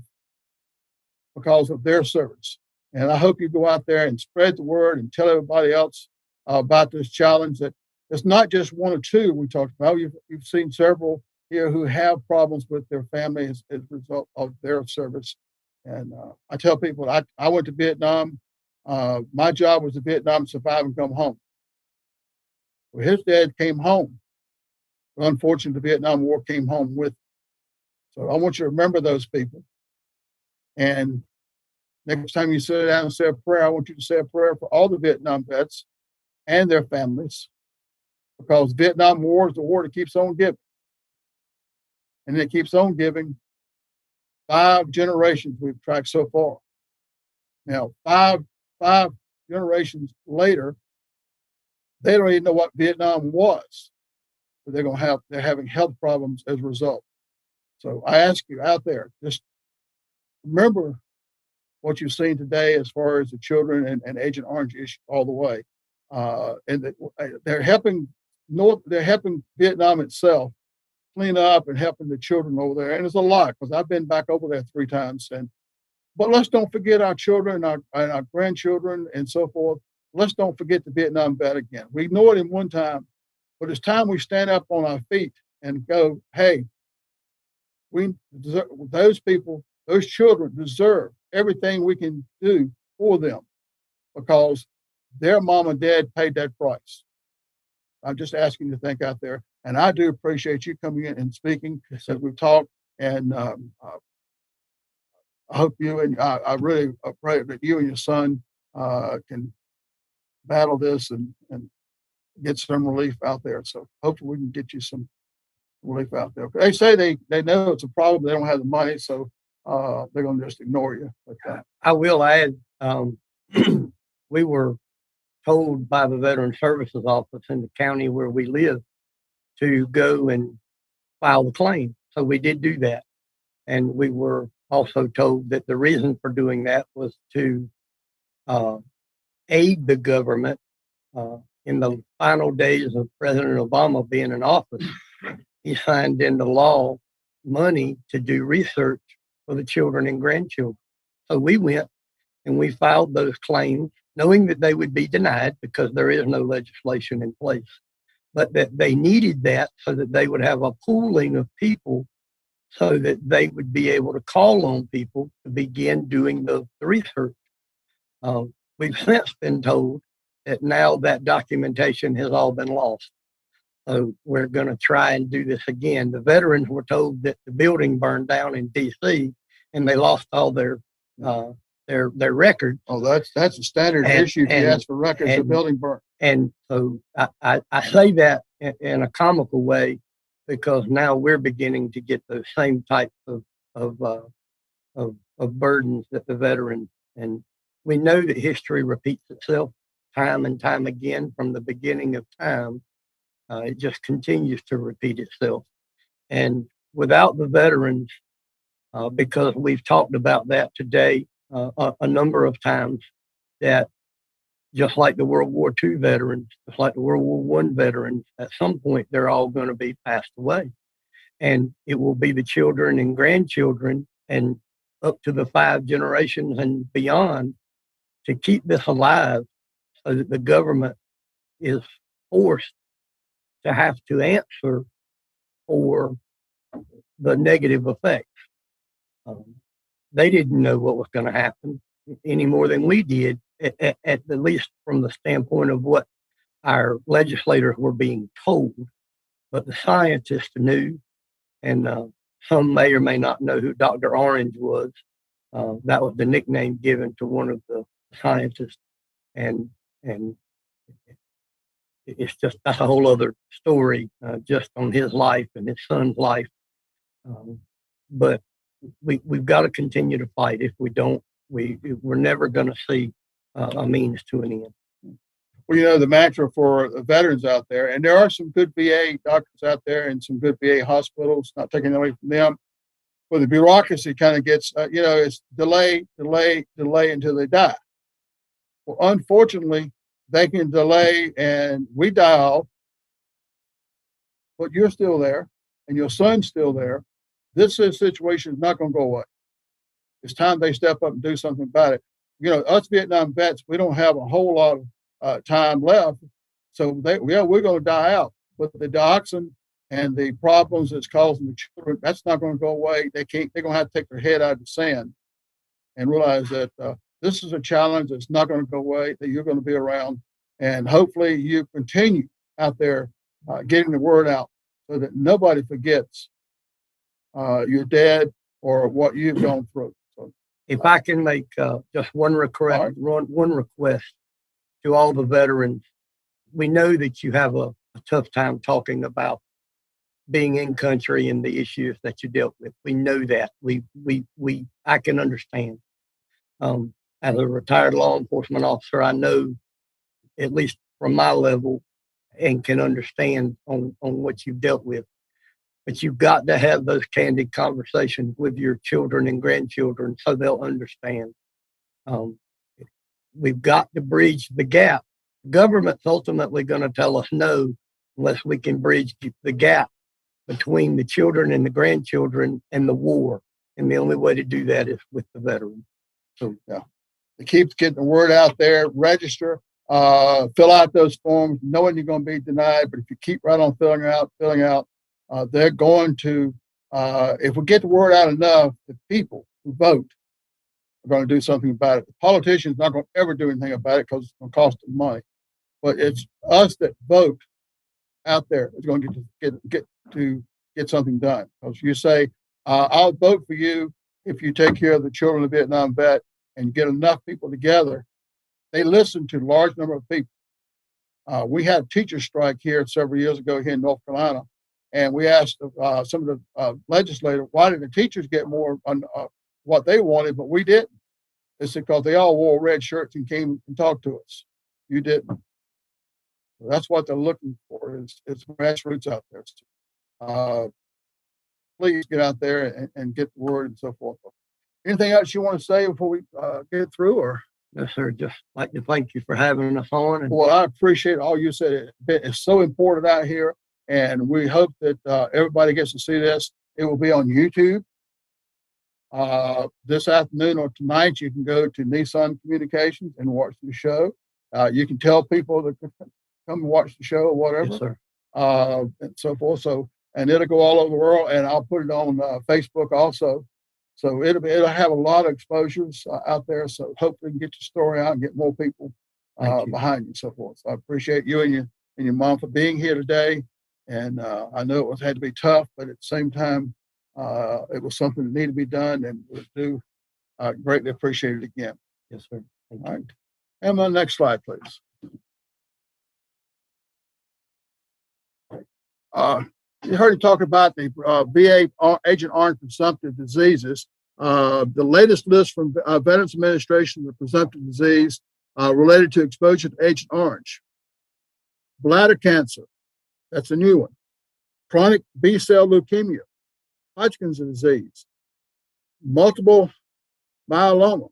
because of their service. And I hope you go out there and spread the word and tell everybody else about this challenge, that it's not just one or two we talked about. You've seen several here who have problems with their family as a result of their service. And I tell people, I went to Vietnam. My job was to Vietnam, survive, and come home. Well, his dad came home. Unfortunately, the Vietnam War came home with. So I want you to remember those people. And next time you sit down and say a prayer, I want you to say a prayer for all the Vietnam vets and their families, because Vietnam War is the war that keeps on giving. And it keeps on giving. 5 generations we've tracked so far. Now, five generations later, they don't even know what Vietnam was. But they're having health problems as a result. So I ask you out there, just remember what you've seen today as far as the children and Agent Orange issue all the way. And they're helping Vietnam itself clean up and helping the children over there. And it's a lot, because I've been back over there 3 times. But let's don't forget our children and our grandchildren and so forth. Let's don't forget the Vietnam vet again. We ignored him one time, but it's time we stand up on our feet and go, hey, those people, those children deserve everything we can do for them, because their mom and dad paid that price. I'm just asking you to think out there. And I do appreciate you coming in and speaking as we've talked. And I hope you and I really pray that you and your son can battle this and get some relief out there. So hopefully we can get you some relief out there. They say they know it's a problem. They don't have the money, so they're going to just ignore you. But, I will add, we were told by the Veteran Services Office in the county where we live to go and file the claim. So we did do that. And we were also told that the reason for doing that was to aid the government in the final days of President Obama being in office. He signed into law money to do research for the children and grandchildren. So we went and we filed those claims, knowing that they would be denied because there is no legislation in place, but that they needed that so that they would have a pooling of people so that they would be able to call on people to begin doing the research. We've since been told that now that documentation has all been lost. So we're going to try and do this again. The veterans were told that the building burned down in D.C. and they lost all their records. oh, that's a standard issue. If you ask for records, the building burnt. And so I say that in a comical way because now we're beginning to get those same types of burdens that the veterans, and we know that history repeats itself time and time again from the beginning of time. It just continues to repeat itself. And without the veterans, because we've talked about that today a number of times, that just like the World War II veterans, just like the World War I veterans, at some point they're all going to be passed away. And it will be the children and grandchildren and up to the 5 generations and beyond to keep this alive so that the government is forced to have to answer for the negative effects. They didn't know what was going to happen any more than we did, at least from the standpoint of what our legislators were being told. But the scientists knew, and some may or may not know who Dr. Orange was. That was the nickname given to one of the scientists, and it's just, that's a whole other story, just on his life and his son's life. But we've got to continue to fight. If we don't, we're never going to see a means to an end. Well, you know, the mantra for the veterans out there, and there are some good VA doctors out there and some good VA hospitals, not taking away from them, but the bureaucracy kind of gets, you know, it's delay until they die. Well, unfortunately, they can delay and we die off, but you're still there and your son's still there. This situation is not going to go away. It's time they step up and do something about it. You know, us Vietnam vets, we don't have a whole lot of time left. So we're going to die out. But the dioxin and the problems it's causing the children, that's not going to go away. They're going to have to take their head out of the sand and realize that this is a challenge that's not going to go away, that you're going to be around. And hopefully you continue out there getting the word out so that nobody forgets your dad or what you've gone through. So, if I can make just one request to all the veterans, we know that you have a tough time talking about being in country and the issues that you dealt with. We know that. I can understand. As a retired law enforcement officer, I know, at least from my level, and can understand on what you've dealt with. But you've got to have those candid conversations with your children and grandchildren so they'll understand. We've got to bridge the gap. The government's ultimately going to tell us no unless we can bridge the gap between the children and the grandchildren and the war. And the only way to do that is with the veterans. So, yeah, it keeps getting the word out there. Register, fill out those forms, knowing you're going to be denied. But if you keep right on filling out, they're going to, if we get the word out enough, the people who vote are going to do something about it. The politicians not going to ever do anything about it because it's going to cost them money. But it's us that vote out there is going to get something done. Because you say, I'll vote for you if you take care of the children of Vietnam vet and you get enough people together. They listen to a large number of people. We had a teacher strike here several years ago here in North Carolina. And we asked some of the legislators, why did the teachers get more on what they wanted, but we didn't? It's because they all wore red shirts and came and talked to us. You didn't. So that's what they're looking for. It's grassroots out there. So, please get out there and get the word and so forth. Anything else you want to say before we get through? Or no, sir. Just like to thank you for having us on. Well, I appreciate all you said. It's so important out here. And we hope that everybody gets to see this. It will be on YouTube. This afternoon or tonight, you can go to Nissan Communications and watch the show. You can tell people to come and watch the show or whatever. Yes, sir. And so forth. And it'll go all over the world. And I'll put it on Facebook also. So it'll have a lot of exposures out there. So hopefully we can get your story out and get more people behind you and so forth. So I appreciate you and your mom for being here today. And I know it had to be tough, but at the same time, it was something that needed to be done, and we do greatly appreciate it again. Yes, sir. Thank you. All right. And my next slide, please. You heard him talk about the VA Agent Orange presumptive diseases. The latest list from Veterans Administration of presumptive disease related to exposure to Agent Orange. Bladder cancer. That's a new one. Chronic B-cell leukemia, Hodgkin's disease, multiple myeloma,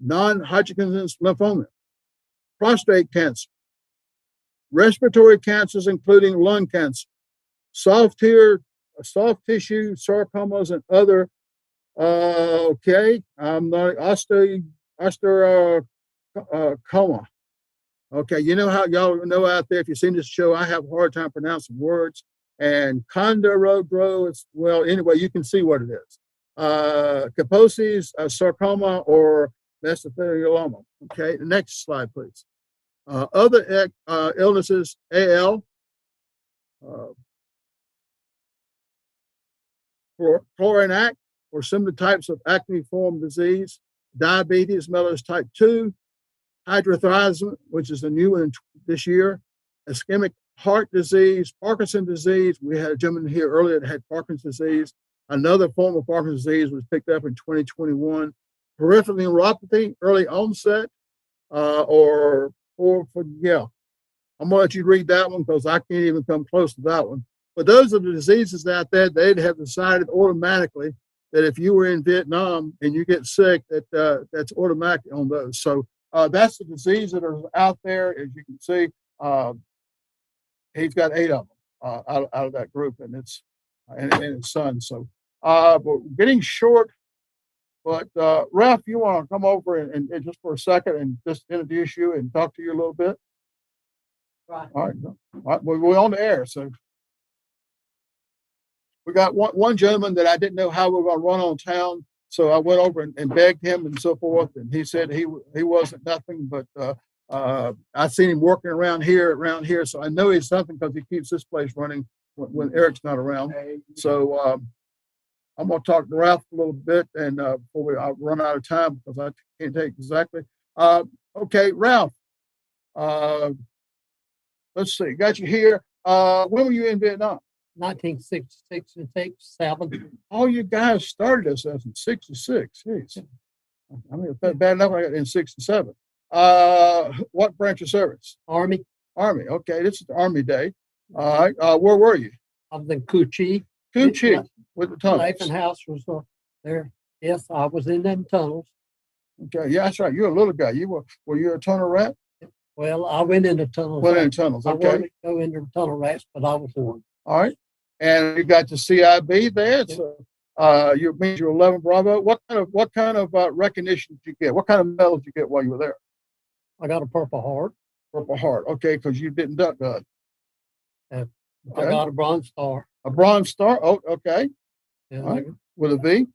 non-Hodgkin's lymphoma, prostate cancer, respiratory cancers, including lung cancer, soft tissue sarcomas, and other. I'm not osteocoma. Okay, you know how y'all know out there, if you've seen this show, I have a hard time pronouncing words. And chondrodro, well, anyway, you can see what it is. Kaposi's sarcoma or mesothelioma. Okay, the next slide, please. Other illnesses, AL, Chlorinac, or similar types of acneiform disease, diabetes mellitus type 2, hydrothyroidism, which is a new one this year, ischemic heart disease, Parkinson's disease. We had a gentleman here earlier that had Parkinson's disease. Another form of Parkinson's disease was picked up in 2021. Peripheral neuropathy, early onset, yeah. I'm gonna let you read that one because I can't even come close to that one. But those are the diseases out there. They'd have decided automatically that if you were in Vietnam and you get sick, that's automatic on those. So that's the disease that are out there. As you can see, he's got 8 of them out of that group, and it's and his son. So, but getting short. But Ralph, you want to come over and just for a second and just introduce you and talk to you a little bit? Right. All right. We're on the air, so we got one gentleman that I didn't know how we were going to run on town, so I went over and begged him and so forth, and he said he wasn't nothing, but I seen him working around here, so I know he's something because he keeps this place running when Eric's not around. So I'm going to talk to Ralph a little bit, and before I run out of time because I can't take exactly. Okay, Ralph. Let's see. Got you here. When were you in Vietnam? 1966 and 67. All you guys started this in '66. Jeez. I mean, bad enough I got in '67. What branch of service? Army. Army. Okay, this is the Army Day. All right. Where were you? I was in Cu Chi. Cu Chi with the tunnels. Life and House was there. Yes, I was in them tunnels. Okay, yeah, that's right. You're a little guy. Were you a tunnel rat? Well, I went into tunnels. Went in tunnels. I Okay. wanted to go into tunnel rats, but I was one. All right. And you got the CIB there. So you means you're 11 Bravo. What kind of recognition did you get? What kind of medals did you get while you were there? I got a Purple Heart. Purple Heart. Okay, because you didn't duck gun. I Okay. got a Bronze Star. A Bronze Star. Oh, okay. And All right. With a V.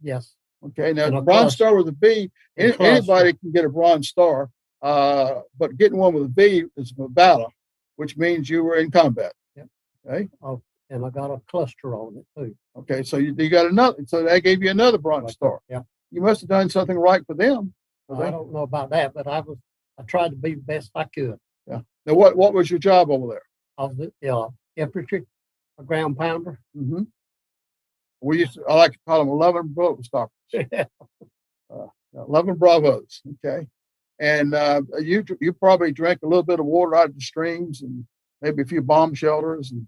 yes. Okay. Now And the a Bronze cluster. Star with a V. And cluster. Anybody can get a Bronze Star. But getting one with a V is a valor, which means you were in combat. Yep. Okay. Oh, and I got a cluster on it too. Okay. So you got another. So they gave you another Bronze Star. Yeah. You must have done something right for them. I don't know about that, but I tried to be the best I could. Yeah. Now, what was your job over there? I was infantry, a ground pounder. Mm-hmm. I like to call them 11 Bravo stoppers. 11 Bravos. Okay. And you probably drank a little bit of water out of the streams and maybe a few bomb shelters and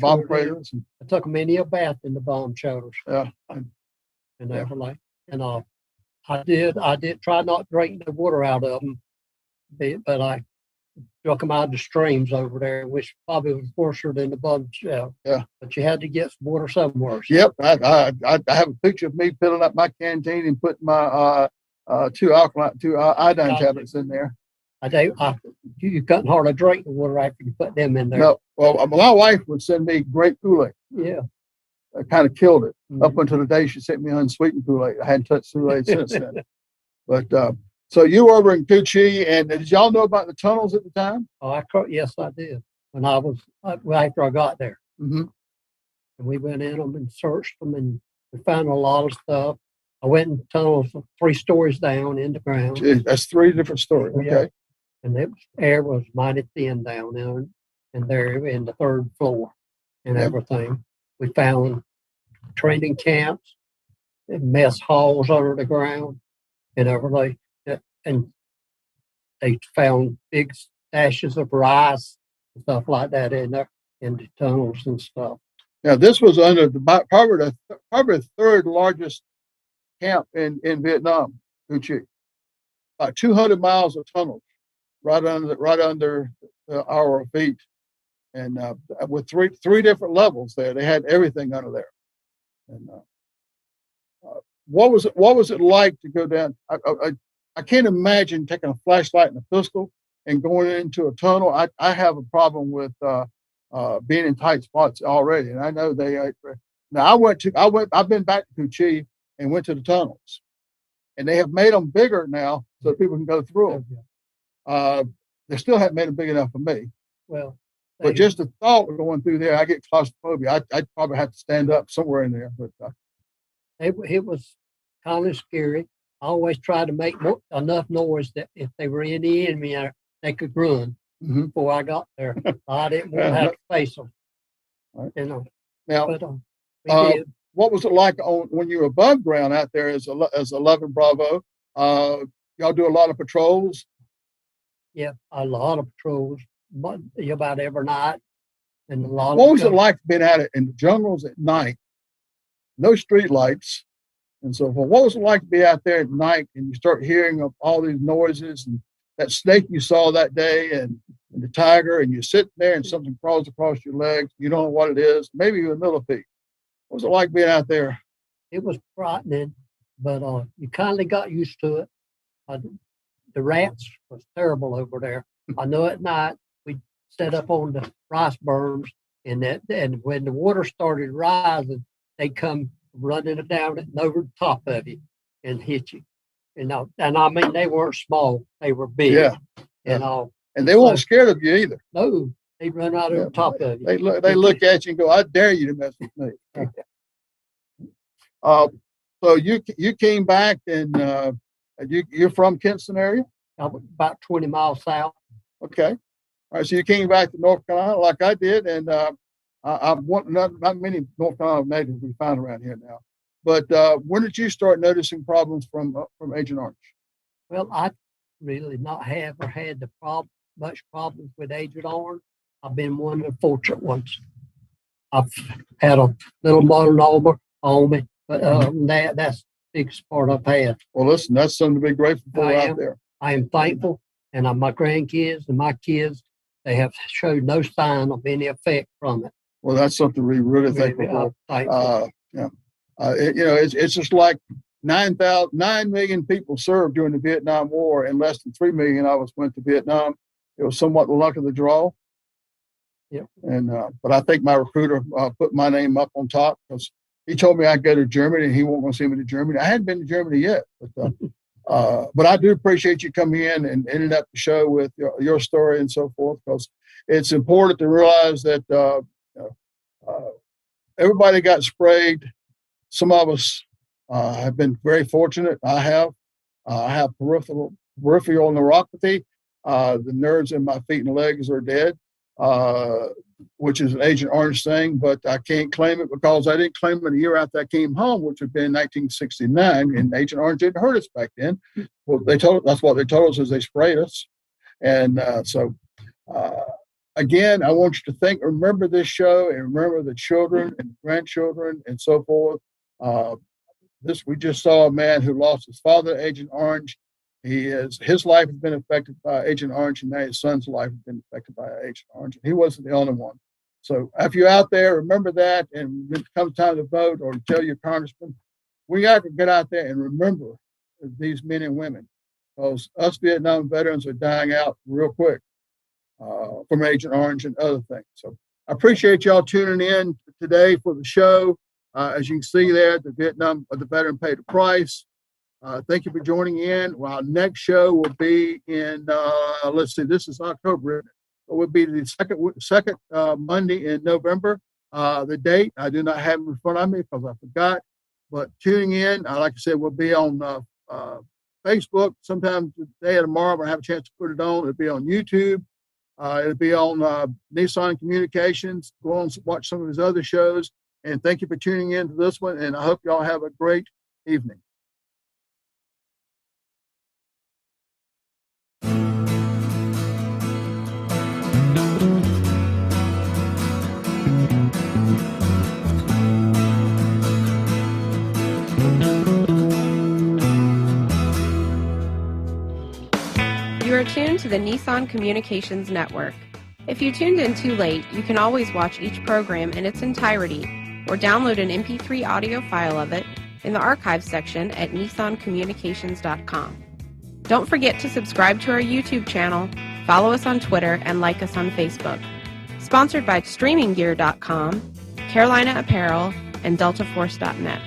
bomb sure did. craters. And, I took many a bath in the bomb shelters yeah. and everything. And I did try not to drink the water out of them, but I took them out of the streams over there, which probably was worse than the bomb shelter. Yeah. But you had to get some water somewhere. Yep. I have a picture of me filling up my canteen and putting my two iodine tablets in there. You couldn't hardly drink the water after you put them in there. No. Well, my wife would send me grape Kool-Aid. Yeah. I kind of killed it up Mhm. until the day she sent me unsweetened Kool-Aid. I hadn't touched Kool-Aid since then. But so you were over in Cu Chi, and did y'all know about the tunnels at the time? Yes, I did. When after I got there, Mm-hmm. and we went in them and searched them, and we found a lot of stuff. I went in tunnels 3 stories down in the ground, That's 3 different stories. Yeah. Okay. and air was mighty thin down there, and there in the 3rd floor and Yeah. everything. We found training camps and mess halls under the ground and everything. And they found big stashes of rice and stuff like that in there, in the tunnels and stuff. Now this was under probably the 3rd largest camp in Vietnam, Cu Chi. About 200 miles of tunnels right under our feet, and with three different levels there. They had everything under there. And what was it like to go down? I can't imagine taking a flashlight and a pistol and going into a tunnel. I have a problem with being in tight spots already, and I know they. Now I've been back to Cu Chi and went to the tunnels, and they have made them bigger now so people can go through them. They still haven't made them big enough for me. Well, But just the thought of going through there, I get claustrophobia. I'd probably have to stand up somewhere in there. But it was kind of scary. I always tried to make enough noise that if they were in the enemy, they could run. Mhm. before I got there. I didn't want to have to face them, Right. you know, Now, but we Uh, did. what was it like when you were above ground out there as 11 Bravo? Y'all do a lot of patrols. Yeah, a lot of patrols, but about every night, and a lot What of was it like being out in the jungles at night? No street lights and so forth. What was it like to be out there at night and you start hearing of all these noises and that snake you saw that day and the tiger and you sit there and something crawls across your legs. You don't know what it is. Maybe a millipede. What was it like being out there? It was frightening, but you kind of got used to it. The rats was terrible over there. I know at night we set up on the rice berms, and when the water started rising, they come running down it and over the top of you and hit you. And I mean they weren't small; they were big. Yeah. And all. And they weren't scared of you either. No, they'd run out over the top of you. They look at you and go, "I dare you to mess with me." So you came back and you're from Kinston area? I was about 20 miles south. Okay. All right. So you came back to North Carolina like I did, and I want not many North Carolina natives we find around here now. But when did you start noticing problems from Agent Orange? Well, I really not have or had much problems with Agent Orange. I've been one of the fortunate ones. I've had a little melanoma on me, but that's the biggest part I've had. Well, listen, that's something to be grateful for out there. I am thankful, and my grandkids and my kids, they have showed no sign of any effect from it. Well, that's something we really thankful for. Yeah. It's just like 9 million people served during the Vietnam War, and less than 3 million of us went to Vietnam. It was somewhat the luck of the draw. Yeah. And but I think my recruiter put my name up on top because he told me I'd go to Germany, and he won't want to see me to Germany. I hadn't been to Germany yet, but I do appreciate you coming in and ending up the show with your story and so forth, because it's important to realize that everybody got sprayed. Some of us have been very fortunate. I have peripheral neuropathy. The nerves in my feet and legs are dead, which is an Agent Orange thing, but I can't claim it because I didn't claim it a year after I came home, which would have been 1969, and Agent Orange didn't hurt us back then. Well, that's what they told us is they sprayed us. And again, I want you to remember this show and remember the children and grandchildren and so forth. We just saw a man who lost his father, Agent Orange. His life has been affected by Agent Orange, and now his son's life has been affected by Agent Orange. He wasn't the only one. So if you're out there, remember that, and when it comes time to vote or to tell your congressman, we got to get out there and remember these men and women, because us Vietnam veterans are dying out real quick from Agent Orange and other things. So I appreciate y'all tuning in today for the show. As you can see there, the veteran paid the price. Thank you for joining in. Well, our next show will be in, this is October. It will be the second Monday in November. The date, I do not have it in front of me because I forgot. But tuning in, like I said, we'll be on Facebook sometime today or tomorrow. We'll have a chance to put it on. It'll be on YouTube. It'll be on Nissan Communications. Go on and watch some of his other shows. And thank you for tuning in to this one. And I hope y'all have a great evening. You are tuned to the Nissan Communications Network. If you tuned in too late, you can always watch each program in its entirety or download an MP3 audio file of it in the archives section at nissancommunications.com. Don't forget to subscribe to our YouTube channel, follow us on Twitter, and like us on Facebook. Sponsored by StreamingGear.com, Carolina Apparel, and DeltaForce.net.